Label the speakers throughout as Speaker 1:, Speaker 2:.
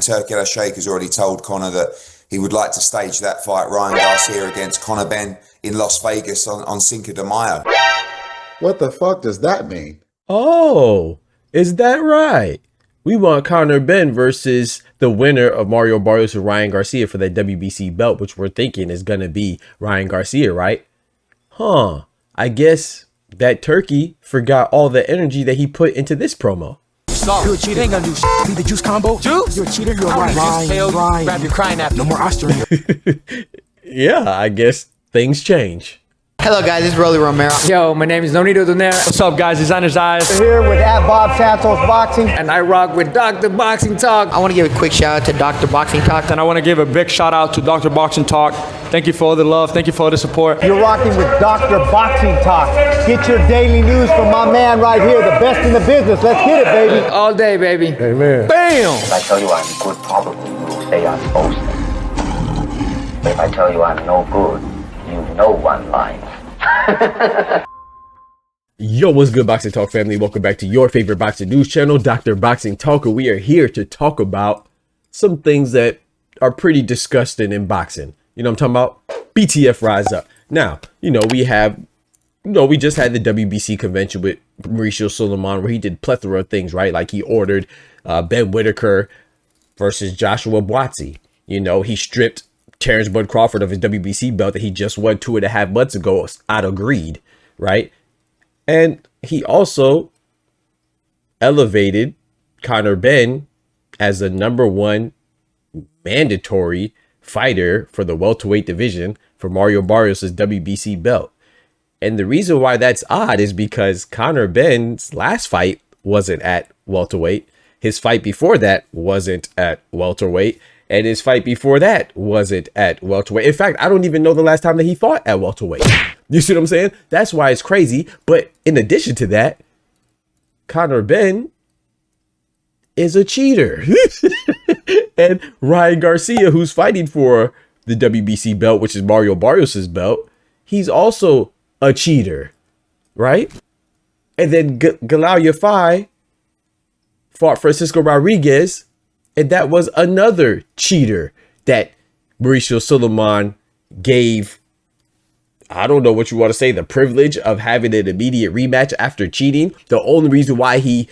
Speaker 1: Turki Al-Sheikh has already told Conor that he would like to stage that fight, Ryan Garcia against Conor Benn in Las Vegas on Cinco de Mayo.
Speaker 2: What the fuck does that mean?
Speaker 3: Oh, is that right? We want Conor Benn versus the winner of Mario Barrios and Ryan Garcia for that WBC belt, which we're thinking is going to be Ryan Garcia, right? Huh. I guess that Turki forgot all the energy that he put into this promo.
Speaker 4: You're a cheater. You ain't gonna do shit. Need the juice combo? Juice? You're a cheater. You're right. Grab your crying app. No more Austrian.
Speaker 3: Yeah, I guess things change.
Speaker 5: Hello guys, this is Rolly Romero.
Speaker 6: Yo, my name is Nonito Donaire. What's up guys, Designer's Eyes.
Speaker 7: We're here with Bob Santos Boxing.
Speaker 6: And I rock with Dr. Boxing Talk.
Speaker 5: I want to give a quick shout out to Dr. Boxing Talk.
Speaker 8: And I want to give a big shout out to Dr. Boxing Talk. Thank you for all the love. Thank you for all the support.
Speaker 7: You're rocking with Dr. Boxing Talk. Get your daily news from my man right here, the best in the business. Let's get it, baby.
Speaker 6: All day, baby.
Speaker 3: Amen.
Speaker 6: Bam!
Speaker 9: If I tell you I'm good, probably you'll say I'm boasting. But if I tell you I'm no good, you know one line.
Speaker 3: Yo, what's good, Boxing Talk family? Welcome back to your favorite boxing news channel, Dr. Boxing Talk. We are here to talk about some things that are pretty disgusting in boxing. You know what I'm talking about? BTF Rise Up. Now, we just had the WBC convention with Mauricio Sulaiman where he did plethora of things, right? Like he ordered Ben Whitaker versus Joshua Buatsi. He stripped Terrence Bud Crawford of his WBC belt that he just won 2.5 months ago out of greed, right? And he also elevated Conor Benn as the #1 mandatory fighter for the welterweight division for Mario Barrios' WBC belt. And the reason why that's odd is because Conor Benn's last fight wasn't at welterweight. His fight before that wasn't at welterweight. And his fight before that wasn't at welterweight. In fact, I don't even know the last time that he fought at welterweight. You see what I'm saying? That's why it's crazy. But in addition to that, Conor Benn is a cheater. And Ryan Garcia, who's fighting for the WBC belt, which is Mario Barrios' belt, he's also a cheater, right? And then Galal Yafai fought Francisco Rodriguez, and that was another cheater that Mauricio Sulaiman gave, I don't know what you want to say, the privilege of having an immediate rematch after cheating. The only reason why he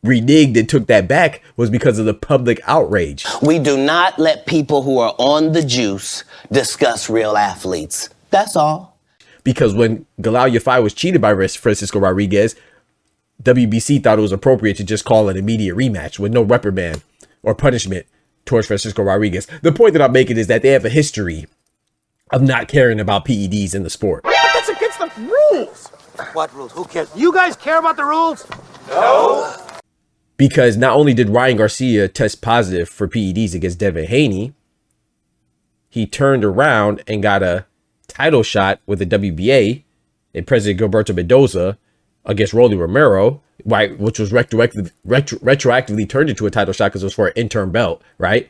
Speaker 3: reneged and took that back was because of the public outrage.
Speaker 10: We do not let people who are on the juice discuss real athletes. That's all.
Speaker 3: Because when Galal Yafai was cheated by Francisco Rodriguez, WBC thought it was appropriate to just call an immediate rematch with no reprimand or punishment towards Francisco Rodriguez. The point that I'm making is that they have a history of not caring about PEDs in the sport.
Speaker 4: But that's against the rules. What rules? Who cares? You guys care about the rules? No.
Speaker 3: Because not only did Ryan Garcia test positive for PEDs against Devin Haney, he turned around and got a title shot with the WBA and President Gilberto Mendoza against Rolly Romero, right, which was retroactively turned into a title shot because it was for an interim belt, right?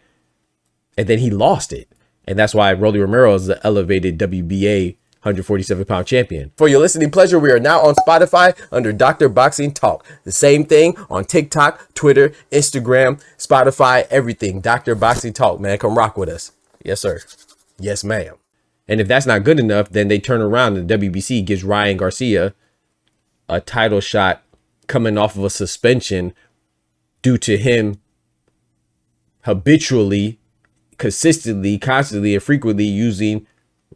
Speaker 3: And then he lost it. And that's why Rolly Romero is the elevated WBA 147-pound champion. For your listening pleasure, we are now on Spotify under Dr. Boxing Talk. The same thing on TikTok, Twitter, Instagram, Spotify, everything. Dr. Boxing Talk, man. Come rock with us. Yes, sir. Yes, ma'am. And if that's not good enough, then they turn around and the WBC gives Ryan Garcia a title shot coming off of a suspension due to him habitually, consistently, constantly, and frequently using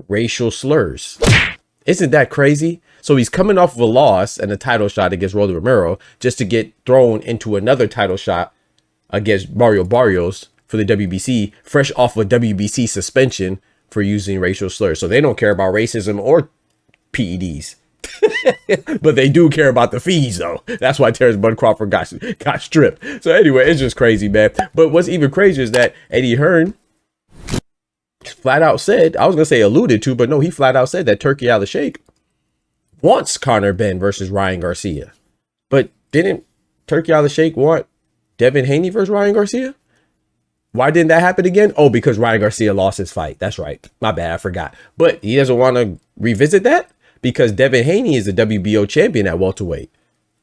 Speaker 3: racial slurs. Isn't that crazy? So he's coming off of a loss and a title shot against Rolly Romero just to get thrown into another title shot against Mario Barrios for the WBC, fresh off a WBC suspension for using racial slurs. So they don't care about racism or PEDs. But they do care about the fees, though. That's why Terrence Bud Crawford got stripped. So anyway, it's just crazy, man. But what's even crazier is that Eddie Hearn flat out said, I was going to say alluded to, but no, he flat out said that Turki Al-Sheikh wants Conor Benn versus Ryan Garcia. But didn't Turki Al-Sheikh want Devin Haney versus Ryan Garcia? Why didn't that happen again? Oh, because Ryan Garcia lost his fight. That's right. My bad. I forgot. But he doesn't want to revisit that because Devin Haney is the WBO champion at welterweight,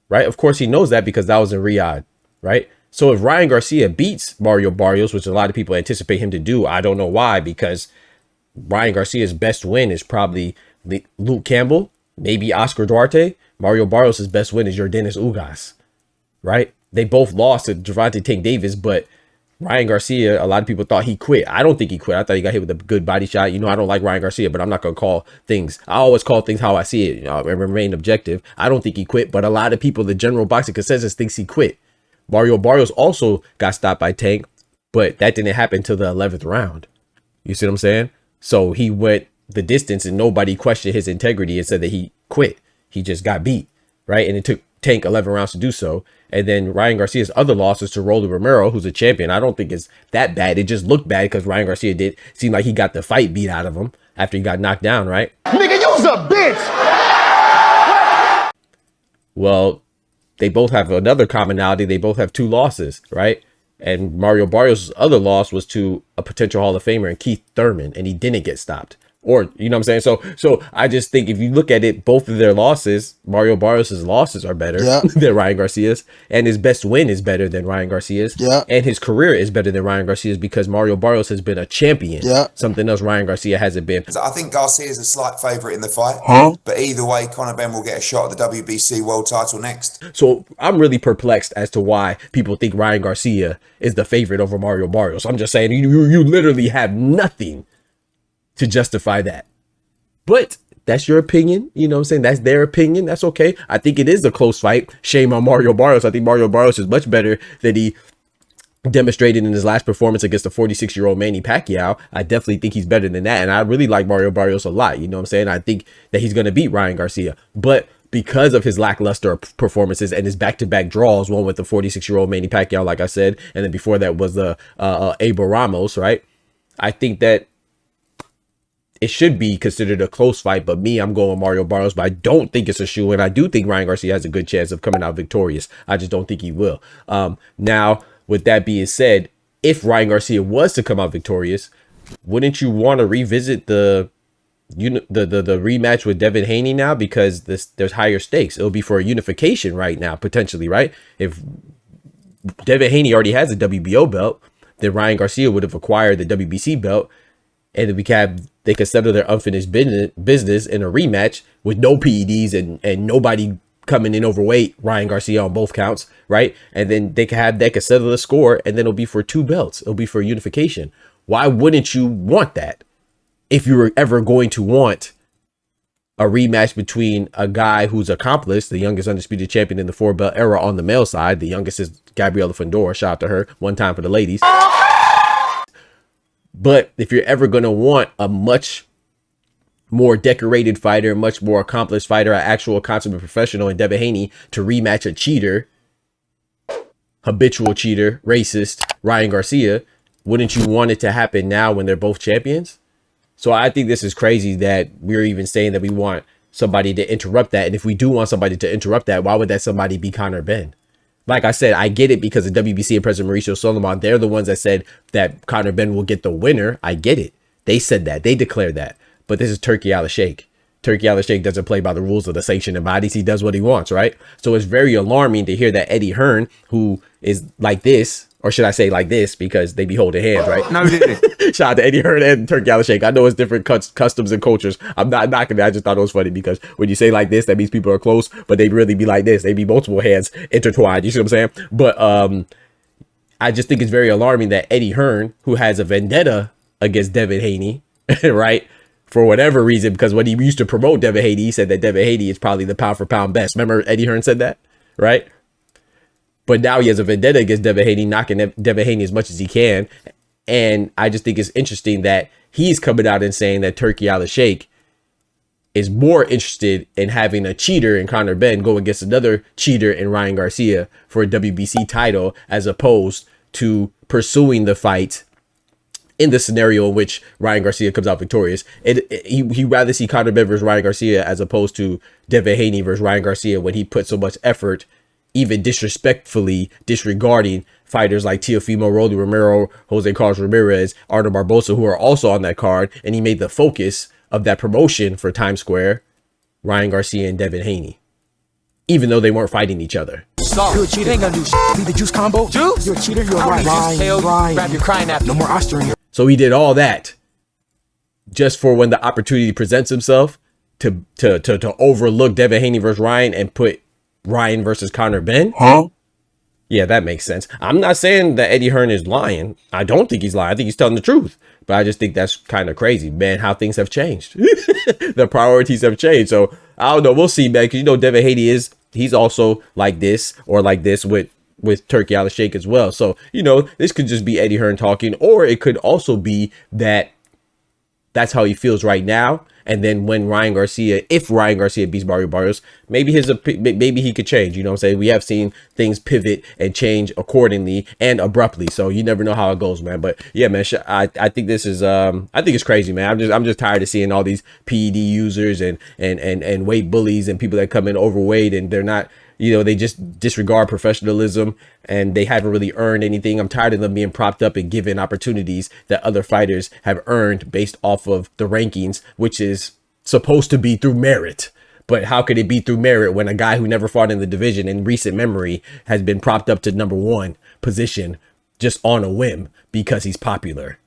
Speaker 3: right? Of course, he knows that because that was in Riyadh, right? So if Ryan Garcia beats Mario Barrios, which a lot of people anticipate him to do, I don't know why, because Ryan Garcia's best win is probably Luke Campbell, maybe Oscar Duarte. Mario Barrios' best win is Yordenis Ugas, right? They both lost to Gervonta Tank Davis, but Ryan Garcia, a lot of people thought he quit. I don't think he quit. I thought he got hit with a good body shot. You know, I don't like Ryan Garcia, but I'm not going to call things. I always call things how I see it, and remain objective. I don't think he quit, but a lot of people, the general boxing consensus, thinks he quit. Mario Barrios also got stopped by Tank, but that didn't happen till the 11th round. You see what I'm saying? So he went the distance and nobody questioned his integrity and said that he quit. He just got beat, right? And it took Tank 11 rounds to do so. And then Ryan Garcia's other losses to Rolly Romero, who's a champion, I don't think it's that bad. It just looked bad because Ryan Garcia did seem like he got the fight beat out of him after he got knocked down, right?
Speaker 7: Nigga, you's a bitch!
Speaker 3: Well, they both have another commonality. They both have 2 losses, right? And Mario Barrios' other loss was to a potential Hall of Famer and Keith Thurman, and he didn't get stopped. Or, you know what I'm saying? So I just think if you look at it, both of their losses, Mario Barrios' losses are better than Ryan Garcia's, and his best win is better than Ryan Garcia's, and his career is better than Ryan Garcia's because Mario Barrios has been a champion, something else Ryan Garcia hasn't been.
Speaker 1: I think Garcia is a slight favourite in the fight, but either way, Conor Benn will get a shot at the WBC world title next.
Speaker 3: So I'm really perplexed as to why people think Ryan Garcia is the favorite over Mario Barrios. I'm just saying, you literally have nothing to justify that. But that's your opinion. You know what I'm saying? That's their opinion. That's okay. I think it is a close fight. Shame on Mario Barrios. I think Mario Barrios is much better than he demonstrated in his last performance against the 46-year-old Manny Pacquiao. I definitely think he's better than that. And I really like Mario Barrios a lot. You know what I'm saying? I think that he's going to beat Ryan Garcia. But because of his lackluster performances and his back-to-back draws, one with the 46-year-old Manny Pacquiao, like I said, and then before that was the Abel Ramos, right? I think that it should be considered a close fight, but I'm going with Mario Barrios, but I don't think it's a shoe, and I do think Ryan Garcia has a good chance of coming out victorious. I just don't think he will. Now, with that being said, if Ryan Garcia was to come out victorious, wouldn't you want to revisit the rematch with Devin Haney now, because there's higher stakes? It'll be for a unification right now, potentially, right? If Devin Haney already has a WBO belt, then Ryan Garcia would have acquired the WBC belt, and they could settle their unfinished business in a rematch with no PEDs and nobody coming in overweight, Ryan Garcia on both counts, right? And then they could settle the score, and then it'll be for 2 belts. It'll be for unification. Why wouldn't you want that? If you were ever going to want a rematch between a guy who's accomplished, the youngest undisputed champion in the 4-belt era on the male side, the youngest is Gabriela Fundora, shout out to her, one time for the ladies. But if you're ever going to want a much more decorated fighter, much more accomplished fighter, an actual consummate professional in Devin Haney to rematch a cheater, habitual cheater, racist, Ryan Garcia, wouldn't you want it to happen now when they're both champions? So I think this is crazy that we're even saying that we want somebody to interrupt that. And if we do want somebody to interrupt that, why would that somebody be Conor Benn? Like I said, I get it because of WBC and President Mauricio Solomon. They're the ones that said that Conor Benn will get the winner. I get it. They said that. They declared that. But this is Turki Al-Sheikh. Turki Al-Sheikh doesn't play by the rules of the sanctioning bodies. He does what he wants, right? So it's very alarming to hear that Eddie Hearn, who is like this, or should I say like this, because they be holding hands, right?
Speaker 6: No,
Speaker 3: Shout out to Eddie Hearn and Turki Al-Sheikh. I know it's different customs and cultures. I'm not knocking it. I just thought it was funny because when you say like this, that means people are close, but they really be like this. They be multiple hands intertwined. You see what I'm saying? But I just think it's very alarming that Eddie Hearn, who has a vendetta against Devin Haney, right? For whatever reason, because when he used to promote Devin Haney, he said that Devin Haney is probably the pound for pound best. Remember Eddie Hearn said that, right? But now he has a vendetta against Devin Haney, knocking Devin Haney as much as he can. And I just think it's interesting that he's coming out and saying that Turki Al-Sheikh is more interested in having a cheater in Conor Benn go against another cheater in Ryan Garcia for a WBC title, as opposed to pursuing the fight in the scenario in which Ryan Garcia comes out victorious. He rather see Conor Benn versus Ryan Garcia as opposed to Devin Haney versus Ryan Garcia, when he put so much effort, even disrespectfully disregarding fighters like Teofimo, Rolly Romero, Jose Carlos Ramirez, Arnold Barbosa, who are also on that card. And he made the focus of that promotion for Times Square, Ryan Garcia and Devin Haney. even though they weren't fighting each other.
Speaker 4: You're a cheater. Ain't gonna do shit. Be the juice combo. Juice? You're a cheater. You're right. Ryan. Grab your crying apple. No more oyster in your.
Speaker 3: So he did all that just for when the opportunity presents himself to overlook Devin Haney versus Ryan and put Ryan versus Conor Benn.
Speaker 2: Huh?
Speaker 3: Yeah, that makes sense. I'm not saying that Eddie Hearn is lying. I don't think he's lying. I think he's telling the truth. But I just think that's kind of crazy, man, how things have changed. The priorities have changed. So I don't know. We'll see, man. Because, you know, Devin Haney he's also like this or like this with Turkey Al Sheikh as well. So, you know, this could just be Eddie Hearn talking, or it could also be that that's how he feels right now. And then when if Ryan Garcia beats Barrio Barrios, maybe he could change. You know what I'm saying? We have seen things pivot and change accordingly and abruptly. So you never know how it goes, man. But yeah, man, I think this is I think it's crazy, man. I'm just tired of seeing all these PED users and weight bullies and people that come in overweight and they're not, you know, they just disregard professionalism and they haven't really earned anything. I'm tired of them being propped up and given opportunities that other fighters have earned based off of the rankings, which is supposed to be through merit. But how could it be through merit when a guy who never fought in the division in recent memory has been propped up to #1 position just on a whim because he's popular?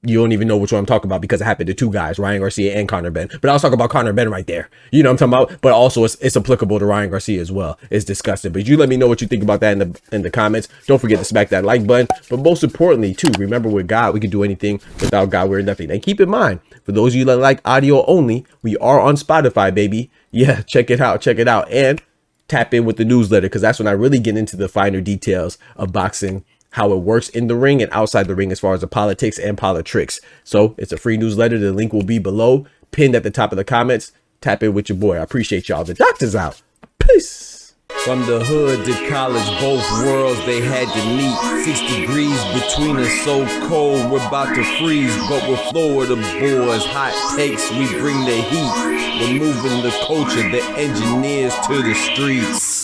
Speaker 3: You don't even know which one I'm talking about because it happened to two guys, Ryan Garcia and Conor Benn. But I was talking about Conor Benn right there. You know what I'm talking about? But also it's applicable to Ryan Garcia as well. It's disgusting. But you let me know what you think about that in the comments. Don't forget to smack that like button. But most importantly, too, remember with God, we can do anything. Without God, we're nothing. And keep in mind, for those of you that like audio only, we are on Spotify, baby. Yeah, check it out. Check it out. And tap in with the newsletter because that's when I really get into the finer details of boxing, how it works in the ring and outside the ring as far as the politics and politics. So it's a free newsletter. The link will be below, pinned at the top of the comments. Tap in with your boy. I appreciate y'all. The doctor's out. Peace. From the hood to college, both worlds they had to meet. 6 degrees between us, so cold we're about to freeze. But we're Florida boys, hot takes, we bring the heat. We're moving the culture, the engineers to the streets.